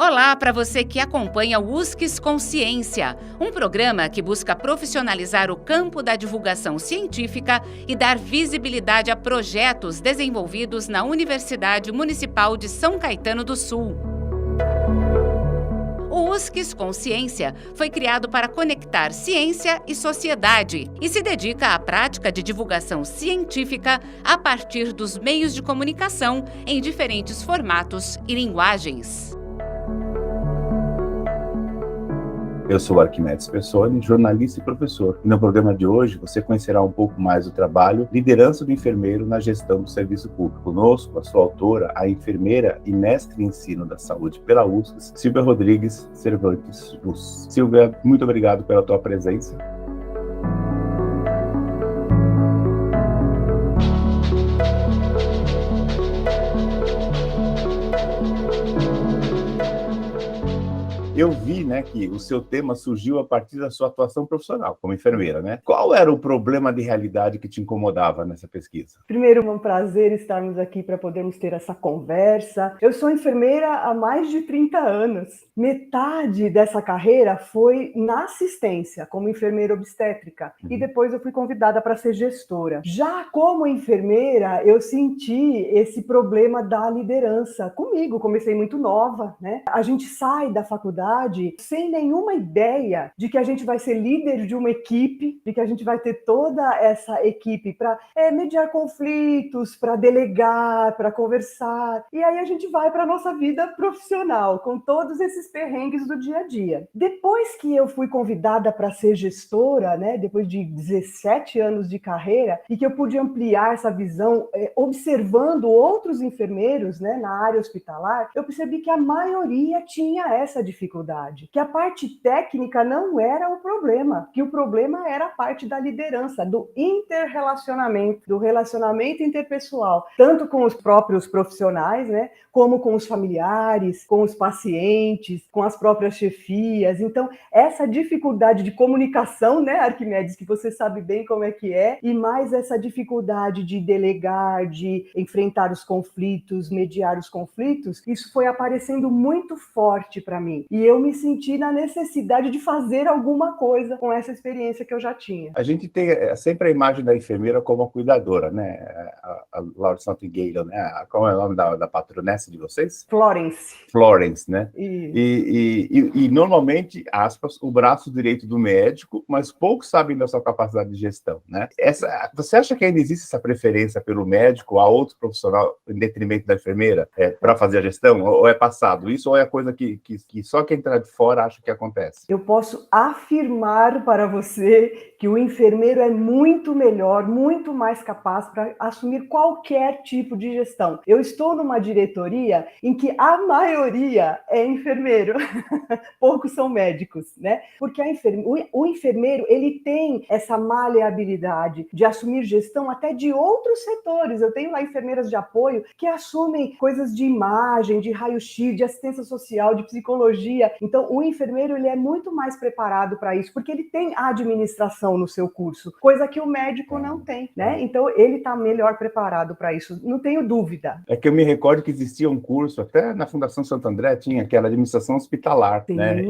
Olá para você que acompanha o USCS Consciência, um programa que busca profissionalizar o campo da divulgação científica e dar visibilidade a projetos desenvolvidos na Universidade Municipal de São Caetano do Sul. O USCS Consciência foi criado para conectar ciência e sociedade e se dedica à prática de divulgação científica a partir dos meios de comunicação em diferentes formatos e linguagens. Eu sou Arquimedes Persone, jornalista e professor. E no programa de hoje você conhecerá um pouco mais do trabalho Liderança do Enfermeiro na Gestão do Serviço Público. Conosco, a sua autora, a enfermeira e mestre em ensino da saúde pela USCS, Silvia Rodrigues Cervantes Luz. Silvia, muito obrigado pela tua presença. Eu vi, que o seu tema surgiu a partir da sua atuação profissional como enfermeira, né? Qual era o problema de realidade que te incomodava nessa pesquisa? Primeiro, é um prazer estarmos aqui para podermos ter essa conversa. Eu sou enfermeira há mais de 30 anos. Metade dessa carreira foi na assistência, como enfermeira obstétrica. E depois eu fui convidada para ser gestora. Já como enfermeira, eu senti esse problema da liderança comigo. Comecei muito nova, né? A gente sai da faculdade sem nenhuma ideia de que a gente vai ser líder de uma equipe, de que a gente vai ter toda essa equipe para mediar conflitos, para delegar, para conversar. E aí a gente vai para a nossa vida profissional, com todos esses perrengues do dia a dia. Depois que eu fui convidada para ser gestora, né, depois de 17 anos de carreira, e que eu pude ampliar essa visão, observando outros enfermeiros, né, na área hospitalar, eu percebi que a maioria tinha essa dificuldade, que a parte técnica não era o problema, que o problema era a parte da liderança, do interrelacionamento, do relacionamento interpessoal, tanto com os próprios profissionais, né, como com os familiares, com os pacientes, com as próprias chefias. Então, essa dificuldade de comunicação, né, Arquimedes, que você sabe bem como é que é, e mais essa dificuldade de delegar, de enfrentar os conflitos, mediar os conflitos, isso foi aparecendo muito forte para mim. E eu me senti na necessidade de fazer alguma coisa com essa experiência que eu já tinha. A gente tem sempre a imagem da enfermeira como a cuidadora, né? A Laurence Nightingale, né? Qual é o nome da patronessa de vocês? Florence. Florence, né? E normalmente, aspas, o braço direito do médico, mas poucos sabem da sua capacidade de gestão, né? Você acha que ainda existe essa preferência pelo médico a outro profissional em detrimento da enfermeira para fazer a gestão? Ou é passado isso? Ou é coisa que só quem está de fora acha que acontece? Eu posso afirmar para você que o enfermeiro é muito melhor, muito mais capaz para assumir qualquer tipo de gestão. Eu estou numa diretoria em que a maioria é enfermeiro, poucos são médicos, né? Porque o enfermeiro, ele tem essa maleabilidade de assumir gestão até de outros setores. Eu tenho lá enfermeiras de apoio que assumem coisas de imagem, de raio-x, de assistência social, de psicologia. Então, o enfermeiro, ele é muito mais preparado para isso, porque ele tem a administração no seu curso, coisa que o médico não tem, né? Então, ele está melhor preparado para isso, não tenho dúvida. É que eu me recordo que existia um curso, até na Fundação Santo André tinha, que era administração hospitalar, Sim. né?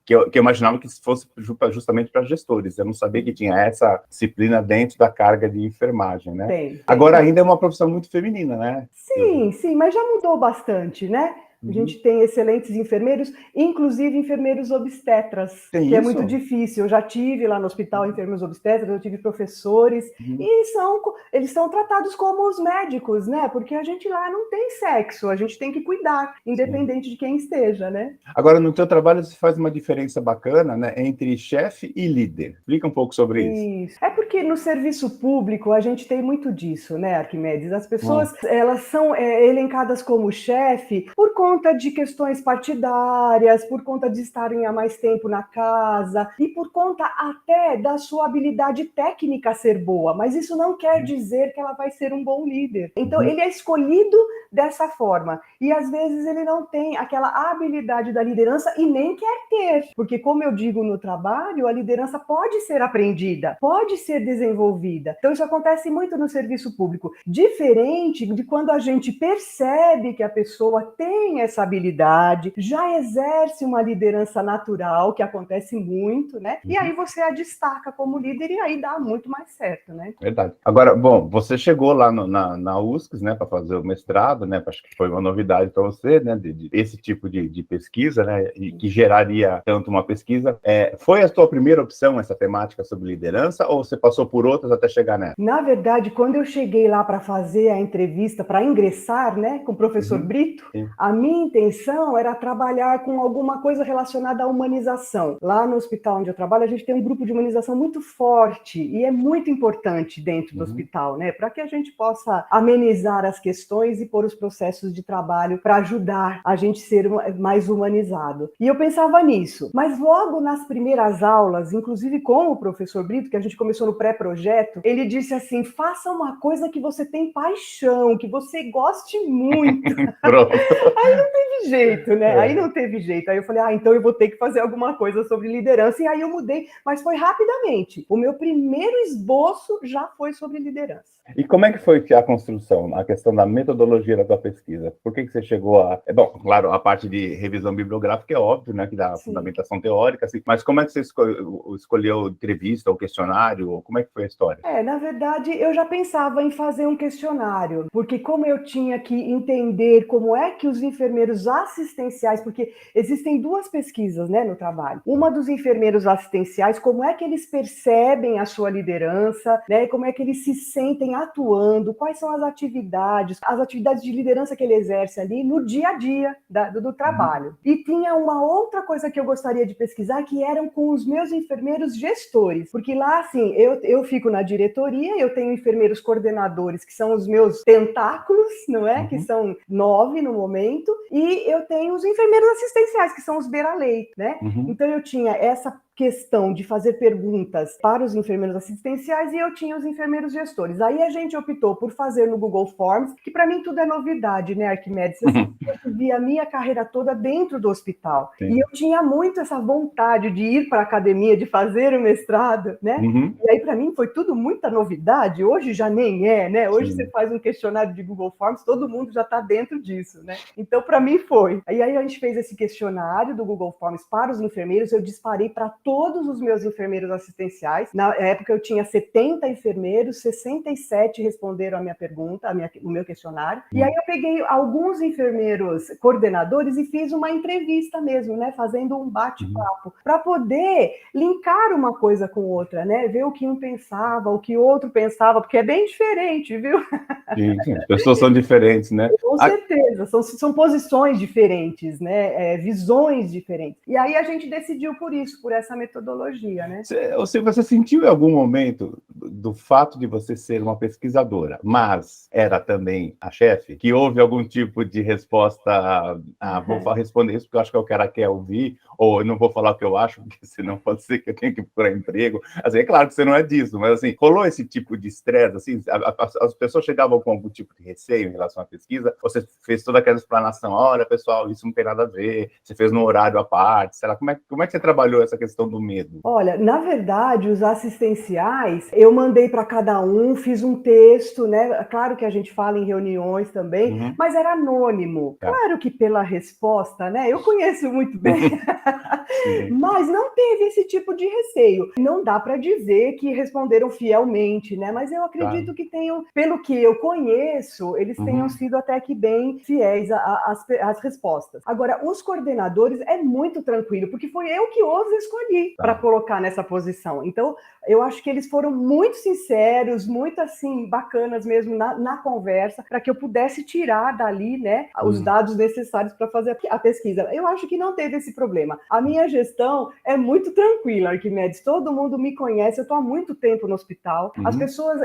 Que eu imaginava que fosse justamente para gestores. Eu não sabia que tinha essa disciplina dentro da carga de enfermagem, né? Tem. Agora ainda é uma profissão muito feminina, né? Sim, mas já mudou bastante, né? A gente tem excelentes enfermeiros, inclusive enfermeiros obstetras, que é muito difícil. Eu já tive lá no hospital enfermeiros obstetras, eu tive professores, e eles são tratados como os médicos, né? Porque a gente lá não tem sexo, a gente tem que cuidar, independente de quem esteja, né? Agora, no teu trabalho, você faz uma diferença bacana, né, entre chefe e líder. Explica um pouco sobre isso. É porque no serviço público a gente tem muito disso, né, Arquimedes? As pessoas, elas são elencadas como chefe por conta de questões partidárias, por conta de estarem há mais tempo na casa e por conta até da sua habilidade técnica ser boa, mas isso não quer dizer que ela vai ser um bom líder. Então, ele é escolhido dessa forma. E às vezes ele não tem aquela habilidade da liderança e nem quer ter, porque como eu digo no trabalho, a liderança pode ser aprendida, pode ser desenvolvida. Então isso acontece muito no serviço público, diferente de quando a gente percebe que a pessoa tem essa habilidade, já exerce uma liderança natural, que acontece muito, né? E aí você a destaca como líder e aí dá muito mais certo, né? Verdade. Agora, bom, você chegou lá na USCS, né, para fazer o mestrado, né? Acho que foi uma novidade para você, né? Esse tipo de pesquisa, né? E que geraria tanto uma pesquisa. Foi a sua primeira opção essa temática sobre liderança ou você passou por outras até chegar nessa? Na verdade, quando eu cheguei lá para fazer a entrevista, para ingressar, né, com o professor Brito, a minha intenção era trabalhar com alguma coisa relacionada à humanização. Lá no hospital onde eu trabalho, a gente tem um grupo de humanização muito forte e é muito importante dentro do hospital, né, para que a gente possa amenizar as questões e pôr os processos de trabalho para ajudar a gente ser mais humanizado. E eu pensava nisso, mas logo nas primeiras aulas, inclusive com o professor Brito, que a gente começou no pré-projeto, ele disse assim, faça uma coisa que você tem paixão, que você goste muito. Pronto. Aí não teve jeito, né? Aí não teve jeito. Aí eu falei, então eu vou ter que fazer alguma coisa sobre liderança. E aí eu mudei, mas foi rapidamente. O meu primeiro esboço já foi sobre liderança. E como é que foi a construção, a questão da metodologia da tua pesquisa? Por que você chegou a... Bom, claro, a parte de revisão bibliográfica é óbvio, né, que dá fundamentação teórica, assim, mas como é que você escolheu entrevista ou questionário? Como é que foi a história? Na verdade, eu já pensava em fazer um questionário, porque como eu tinha que entender como é que os enfermeiros assistenciais, porque existem duas pesquisas, né, no trabalho. Uma dos enfermeiros assistenciais, como é que eles percebem a sua liderança, né, como é que eles se sentem atuando, quais são as atividades de liderança que ele exerce ali no dia a dia do trabalho. E tinha uma outra coisa que eu gostaria de pesquisar, que eram com os meus enfermeiros gestores, porque lá, assim, eu fico na diretoria, eu tenho enfermeiros coordenadores, que são os meus tentáculos, não é? Que são 9 no momento, e eu tenho os enfermeiros assistenciais, que são os beira-leito, né? Então eu tinha essa questão de fazer perguntas para os enfermeiros assistenciais e eu tinha os enfermeiros gestores. Aí a gente optou por fazer no Google Forms, que para mim tudo é novidade, né, Arquimedes? Eu vi a minha carreira toda dentro do hospital. Sim. E eu tinha muito essa vontade de ir para a academia, de fazer o mestrado, né? E aí para mim foi tudo muita novidade. Hoje já nem é, né? Hoje Sim. Você faz um questionário de Google Forms, todo mundo já está dentro disso, né? Então para mim foi. Aí a gente fez esse questionário do Google Forms para os enfermeiros, eu disparei para todos os meus enfermeiros assistenciais. Na época eu tinha 70 enfermeiros, 67 responderam a minha pergunta, o meu questionário. E aí eu peguei alguns enfermeiros coordenadores e fiz uma entrevista mesmo, né? Fazendo um bate-papo, para poder linkar uma coisa com outra, né? Ver o que um pensava, o que o outro pensava, porque é bem diferente, viu? Sim, as pessoas são diferentes, né? Com certeza, são posições diferentes, né? Visões diferentes. E aí a gente decidiu por isso, por essa metodologia, né? Você sentiu em algum momento do fato de você ser uma pesquisadora, mas era também a chefe, que houve algum tipo de resposta, vou responder isso porque eu acho que o cara quer ouvir, ou eu não vou falar o que eu acho, porque senão pode ser que eu tenha que procurar emprego. Assim, é claro que você não é disso, mas assim, rolou esse tipo de estresse, assim, as pessoas chegavam com algum tipo de receio em relação à pesquisa, você fez toda aquela explanação, olha, pessoal, isso não tem nada a ver, você fez no horário à parte, sei lá, como é que você trabalhou essa questão do medo? Olha, na verdade, os assistenciais, eu mandei para cada um, fiz um texto, né? Claro que a gente fala em reuniões também, mas era anônimo. Claro que pela resposta, né? Eu conheço muito bem, mas não teve esse tipo de receio. Não dá para dizer que responderam fielmente, né? Mas eu acredito que tenham, pelo que eu conheço, eles tenham sido até que bem fiéis às respostas. Agora, os coordenadores é muito tranquilo, porque foi eu que os escolhi para colocar nessa posição. Então, eu acho que eles foram muito sinceros, muito assim, bacanas mesmo na conversa, para que eu pudesse tirar dali, né, os dados necessários para fazer a pesquisa. Eu acho que não teve esse problema. A minha gestão é muito tranquila, Arquimedes. Todo mundo me conhece, eu estou há muito tempo no hospital. As pessoas,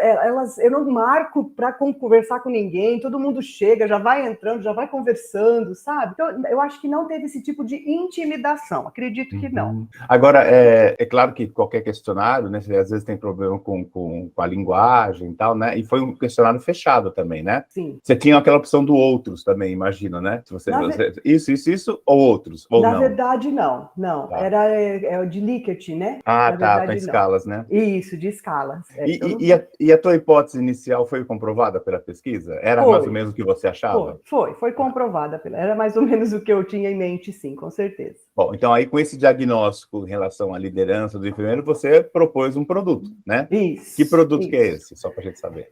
eu não marco para conversar com ninguém, todo mundo chega, já vai entrando, já vai conversando, sabe? Então, eu acho que não teve esse tipo de intimidação. Acredito que não. Agora, Agora, é claro que qualquer questionário, né, às vezes tem problema com a linguagem e tal, né? E foi um questionário fechado também, né? Sim. Você tinha aquela opção do outros também, imagina, né? Se você, isso, ou outros, ou na não? verdade, não. Tá. Era o de Likert, né? Ah, na tá, verdade, com escalas, né? Isso, de escalas. E a tua hipótese inicial foi comprovada pela pesquisa? Era mais ou menos o que você achava? Foi comprovada. Era mais ou menos o que eu tinha em mente, sim, com certeza. Bom, então aí com esse diagnóstico em relação à liderança do enfermeiro, você propôs um produto, né? Isso. Que produto que é esse? Só para a gente saber.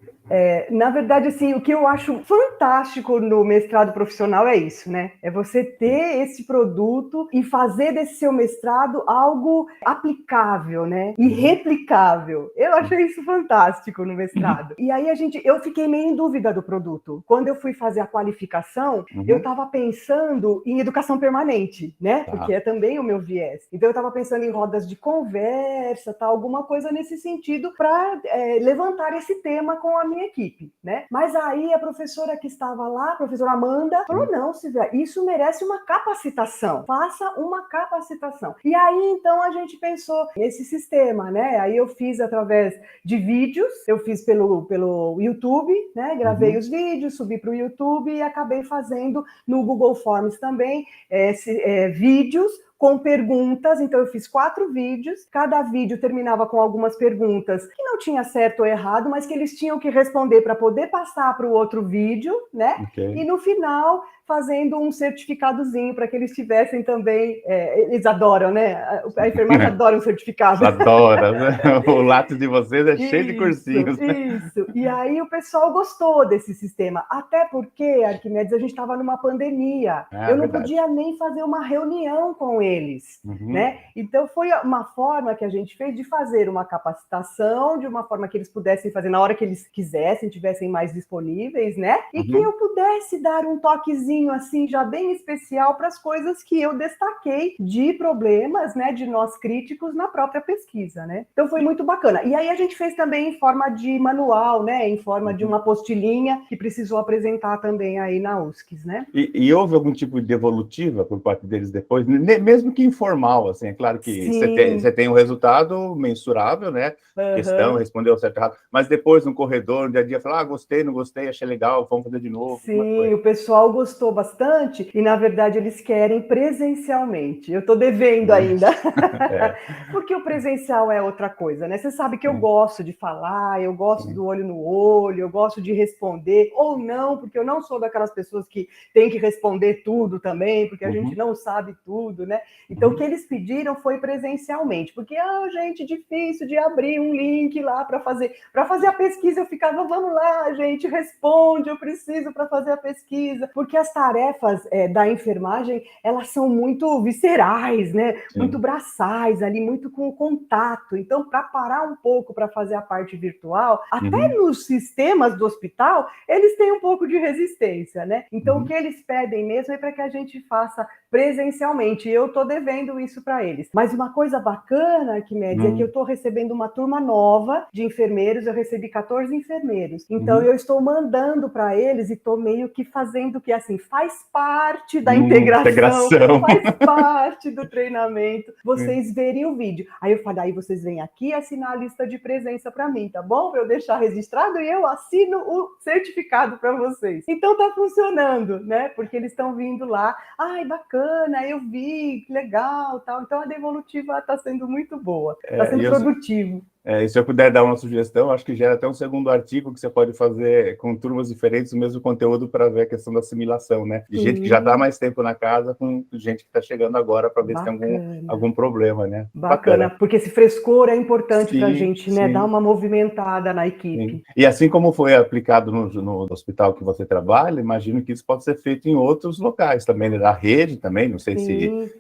Na verdade, assim, o que eu acho fantástico no mestrado profissional é isso, né? É você ter esse produto e fazer desse seu mestrado algo aplicável, né? E replicável. Eu achei isso fantástico no mestrado. E aí eu fiquei meio em dúvida do produto. Quando eu fui fazer a qualificação, eu estava pensando em educação permanente, né? Porque é também o meu viés. Então eu estava pensando em rodas de conversa, tá? Alguma coisa nesse sentido para levantar esse tema com a minha equipe, né? Mas aí a professora que estava lá, a professora Amanda, falou: não, Silvia, isso merece uma capacitação. Faça uma capacitação. E aí, então, a gente pensou nesse sistema, né? Aí eu fiz através de vídeos, eu fiz pelo YouTube, né? Gravei os vídeos, subi para o YouTube e acabei fazendo no Google Forms também vídeos com perguntas. Então eu fiz 4 vídeos, cada vídeo terminava com algumas perguntas que não tinha certo ou errado, mas que eles tinham que responder para poder passar para o outro vídeo, né? Okay. E no final fazendo um certificadozinho para que eles tivessem também, eles adoram, né? A enfermagem adora um certificado. Adora, né? O lápis de vocês é cheio de cursinhos. Isso. E aí o pessoal gostou desse sistema, até porque, Arquimedes, a gente estava numa pandemia. Eu não podia nem fazer uma reunião com eles, né? Então foi uma forma que a gente fez de fazer uma capacitação, de uma forma que eles pudessem fazer na hora que eles quisessem, tivessem mais disponíveis, né? E que eu pudesse dar um toquezinho assim já bem especial para as coisas que eu destaquei de problemas, né, de nós críticos na própria pesquisa, né? Então foi muito bacana. E aí a gente fez também em forma de manual, né, em forma de uma apostilinha que precisou apresentar também aí na USCS, né? E houve algum tipo de devolutiva por parte deles depois, mesmo que informal, assim, é claro que você tem um resultado mensurável, né? Questão, respondeu certo, errado, mas depois no corredor, no dia a dia, falar, gostei, não gostei, achei legal, vamos fazer de novo. Sim, o pessoal gostou bastante e, na verdade, eles querem presencialmente. Eu estou devendo ainda, porque o presencial é outra coisa, né? Você sabe que eu gosto de falar, eu gosto do olho no olho, eu gosto de responder, ou não, porque eu não sou daquelas pessoas que tem que responder tudo também, porque a gente não sabe tudo, né? Então, o que eles pediram foi presencialmente, porque, gente, difícil de abrir um link lá para fazer a pesquisa. Eu ficava, vamos lá, gente, responde, eu preciso para fazer a pesquisa, porque as tarefas da enfermagem, elas são muito viscerais, né? Muito braçais ali, muito com contato. Então, para parar um pouco para fazer a parte virtual, até nos sistemas do hospital, eles têm um pouco de resistência, né? Então, o que eles pedem mesmo é para que a gente faça presencialmente. Eu estou devendo isso para eles. Mas uma coisa bacana, Arquimedes, é que eu estou recebendo uma turma nova de enfermeiros. Eu recebi 14 enfermeiros. Então, eu estou mandando para eles e estou meio que fazendo que, assim, faz parte da integração, faz parte do treinamento, vocês verem o vídeo. Aí eu falo, aí vocês vêm aqui assinar a lista de presença para mim, tá bom? Para eu deixar registrado e eu assino o certificado para vocês. Então tá funcionando, né? Porque eles estão vindo lá, ai, bacana, eu vi, que legal, tal. Então a devolutiva está sendo muito boa, está sendo produtivo. E se eu puder dar uma sugestão, acho que gera até um segundo artigo que você pode fazer com turmas diferentes o mesmo conteúdo para ver a questão da assimilação, né? De gente que já está há mais tempo na casa com gente que está chegando agora para ver se tem algum problema, né? Bacana, porque esse frescor é importante para a gente, né? Dar uma movimentada na equipe. Sim. E assim como foi aplicado no hospital que você trabalha, imagino que isso pode ser feito em outros locais também, né? Da rede também, não sei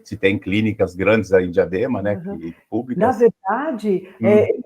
se tem clínicas grandes aí em Diadema, né? Públicas. Na verdade,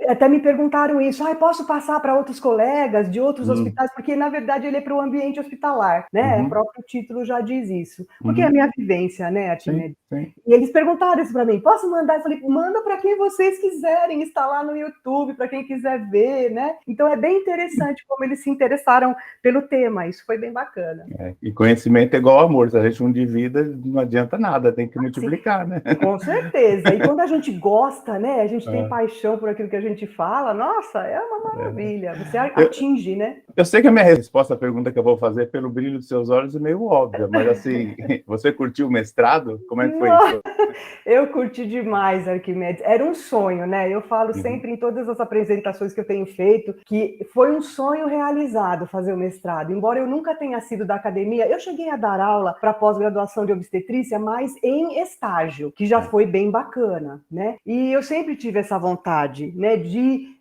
Até me perguntaram isso, posso passar para outros colegas de outros hospitais? Porque, na verdade, ele é para o ambiente hospitalar, né? O próprio título já diz isso. Porque é a minha vivência, né, Arquimedes? E eles perguntaram isso para mim, posso mandar? Eu falei, manda para quem vocês quiserem, está lá no YouTube, para quem quiser ver, né? Então é bem interessante como eles se interessaram pelo tema, isso foi bem bacana. E conhecimento é igual amor, se a gente não divida, não adianta nada, tem que multiplicar, né? Com certeza, e quando a gente gosta, né, a gente tem paixão por aquilo que a gente fala, nossa, é uma maravilha, você atinge, né? Eu sei que a minha resposta à pergunta que eu vou fazer pelo brilho dos seus olhos é meio óbvia, mas assim, você curtiu o mestrado? Como é que foi isso? Eu curti demais, Arquimedes. Era um sonho, né? Eu falo sempre em todas as apresentações que eu tenho feito que foi um sonho realizado fazer o mestrado. Embora eu nunca tenha sido da academia, eu cheguei a dar aula para pós-graduação de obstetrícia, mas em estágio, que já foi bem bacana, né? E eu sempre tive essa vontade, né, de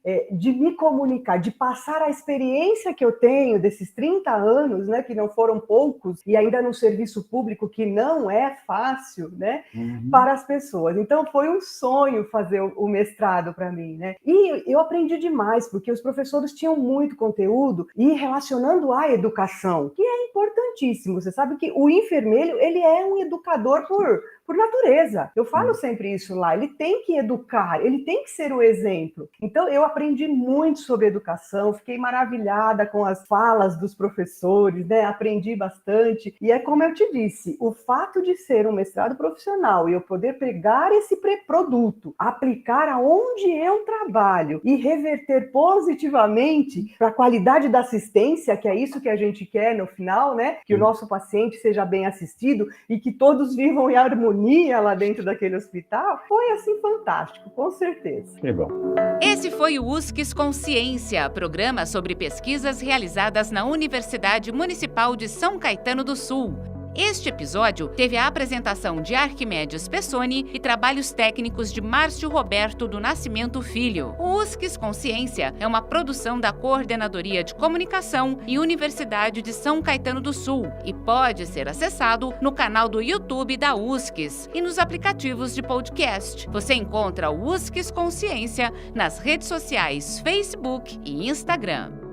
me comunicar, de passar a experiência que eu tenho desses 30 anos, né, que não foram poucos, e ainda no serviço público, que não é fácil, né, para as pessoas. Então, foi um sonho fazer o mestrado para mim, né? E eu aprendi demais, porque os professores tinham muito conteúdo e relacionando à educação, que é importantíssimo. Você sabe que o enfermeiro, ele é um educador por natureza. Eu falo sempre isso lá, ele tem que educar, ele tem que ser o exemplo. Então, eu aprendi muito sobre educação, fiquei maravilhada com as falas dos professores, né? Aprendi bastante. E é como eu te disse, o fato de ser um mestrado profissional e eu poder pegar esse produto, aplicar aonde eu trabalho e reverter positivamente para a qualidade da assistência, que é isso que a gente quer no final, né? Que o nosso paciente seja bem assistido e que todos vivam em harmonia lá dentro daquele hospital, foi assim fantástico, com certeza. Que bom. Esse foi o USCS Consciência, programa sobre pesquisas realizadas na Universidade Municipal de São Caetano do Sul. Este episódio teve a apresentação de Arquimedes Pessoni e trabalhos técnicos de Márcio Roberto do Nascimento Filho. O USCS Consciência é uma produção da Coordenadoria de Comunicação e Universidade de São Caetano do Sul e pode ser acessado no canal do YouTube da USCS e nos aplicativos de podcast. Você encontra o USCS Consciência nas redes sociais Facebook e Instagram.